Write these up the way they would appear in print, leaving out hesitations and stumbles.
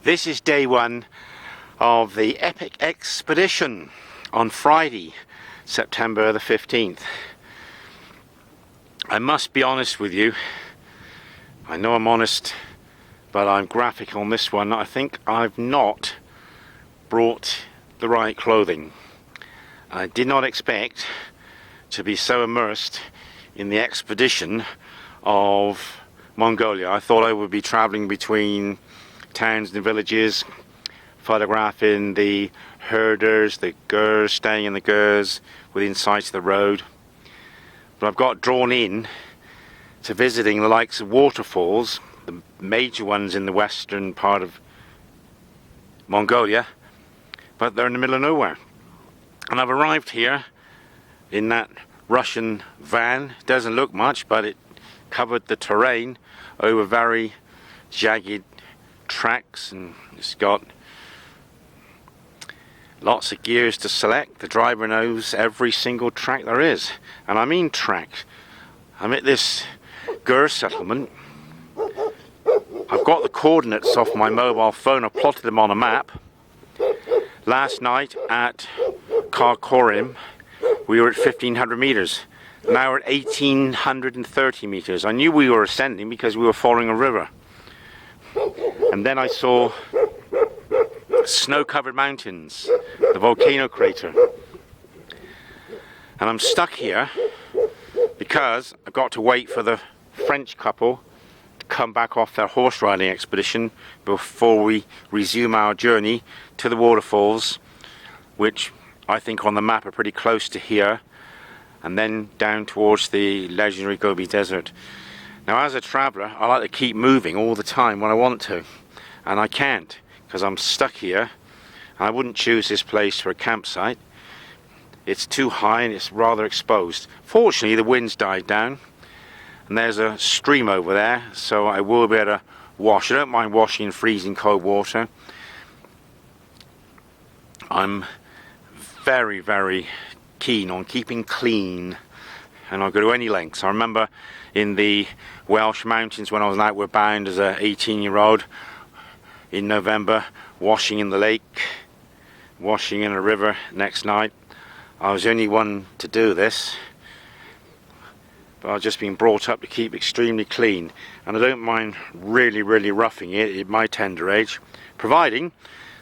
This is day one of the epic expedition on Friday, September the 15th. I must be honest with you. I know I'm honest, but I'm graphic on this one. I think I've not brought the right clothing. I did not expect to be so immersed in the expedition of Mongolia. I thought I would be traveling between towns and villages, photographing the herders, the gers, staying in the gers within sight of the road. But I've got drawn in to visiting the likes of waterfalls, the major ones in the western part of Mongolia, but they're in the middle of nowhere. And I've arrived here in that Russian van. It doesn't look much, but it covered the terrain over very jagged tracks, and it's got lots of gears to select. The driver knows every single track there is, and I mean track. I'm at this ger settlement. I've got the coordinates off my mobile phone. I plotted them on a map. Last night at Orkhon we were at 1500 meters. Now we're at 1830 meters. I knew we were ascending because we were following a river. And then I saw snow-covered mountains, the volcano crater. And I'm stuck here because I've got to wait for the French couple to come back off their horse riding expedition before we resume our journey to the waterfalls, which I think on the map are pretty close to here, and then down towards the legendary Gobi Desert. Now, as a traveller, I like to keep moving all the time when I want to, and I can't because I'm stuck here. I wouldn't choose this place for a campsite. It's too high and it's rather exposed. Fortunately, the wind's died down, and there's a stream over there, so I will be able to wash. I don't mind washing in freezing cold water. I'm very, very keen on keeping clean, and I'll go to any lengths. I remember in the Welsh mountains when I was outward bound as an 18-year-old in November, washing in the lake, washing in a river next night. I was the only one to do this, but I've just been brought up to keep extremely clean, and I don't mind really roughing it at my tender age, providing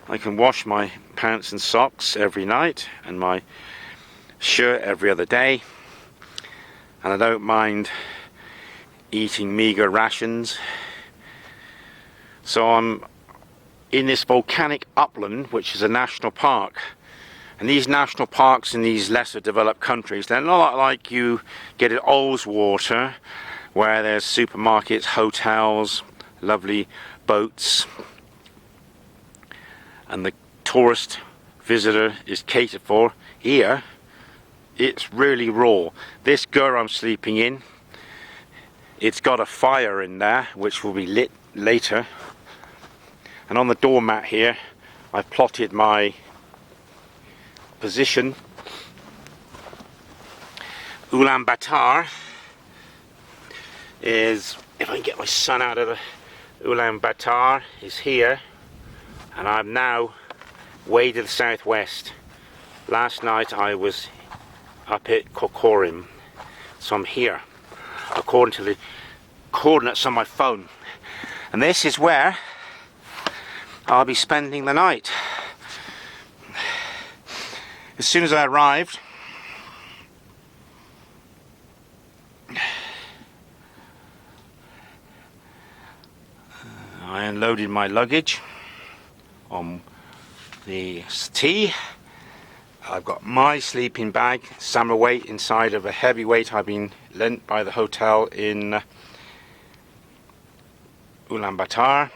I can wash my pants and socks every night and my shirt every other day, and I don't mind eating meagre rations. So I'm in this volcanic upland, which is a national park, and these national parks in these lesser developed countries, they're not like you get at Ullswater, where there's supermarkets, hotels, lovely boats, and the tourist visitor is catered for. Here it's really raw. This ger I'm sleeping in, it's got a fire in there which will be lit later, and on the doormat here I've plotted my position. Ulaanbaatar is, if I can get my son out of the Ulaanbaatar, is here, and I'm now way to the southwest. Last night I was up at Orkhon, so I'm here according to the coordinates on my phone, and this is where I'll be spending the night. As soon as I arrived, I unloaded my luggage on the settee. I've got my sleeping bag, summer weight, inside of a heavy weight I've been lent by the hotel in Ulaanbaatar.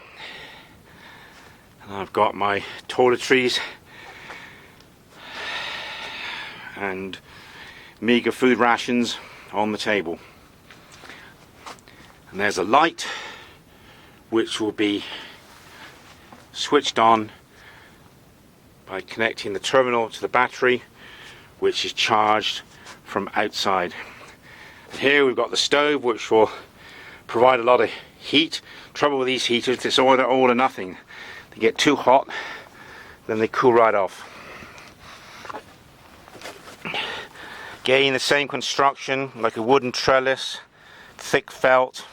And I've got my toiletries and meagre food rations on the table. And there's a light which will be switched on by connecting the terminal to the battery, which is charged from outside. And here we've got the stove, which will provide a lot of heat. Trouble with these heaters, it's all or nothing. They get too hot, then they cool right off. Again, the same construction, like a wooden trellis, thick felt.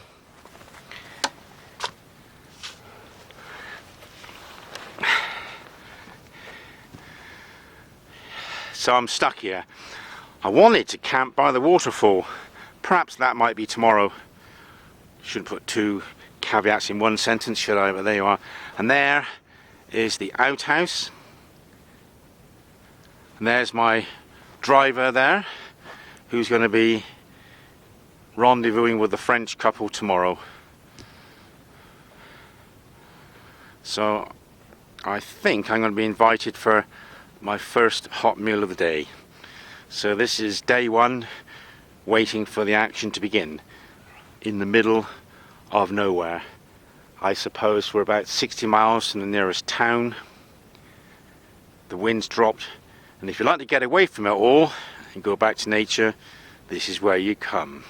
So I'm stuck here. I wanted to camp by the waterfall. Perhaps that might be tomorrow. Shouldn't put two caveats in one sentence, should I? But there you are. And there is the outhouse. And there's my driver there, who's going to be rendezvousing with the French couple tomorrow. So I think I'm going to be invited for my first hot meal of the day. So this is day one, waiting for the action to begin, in the middle of nowhere. I suppose we're about 60 miles from the nearest town. The wind's dropped, and if you like to get away from it all and go back to nature, this is where you come.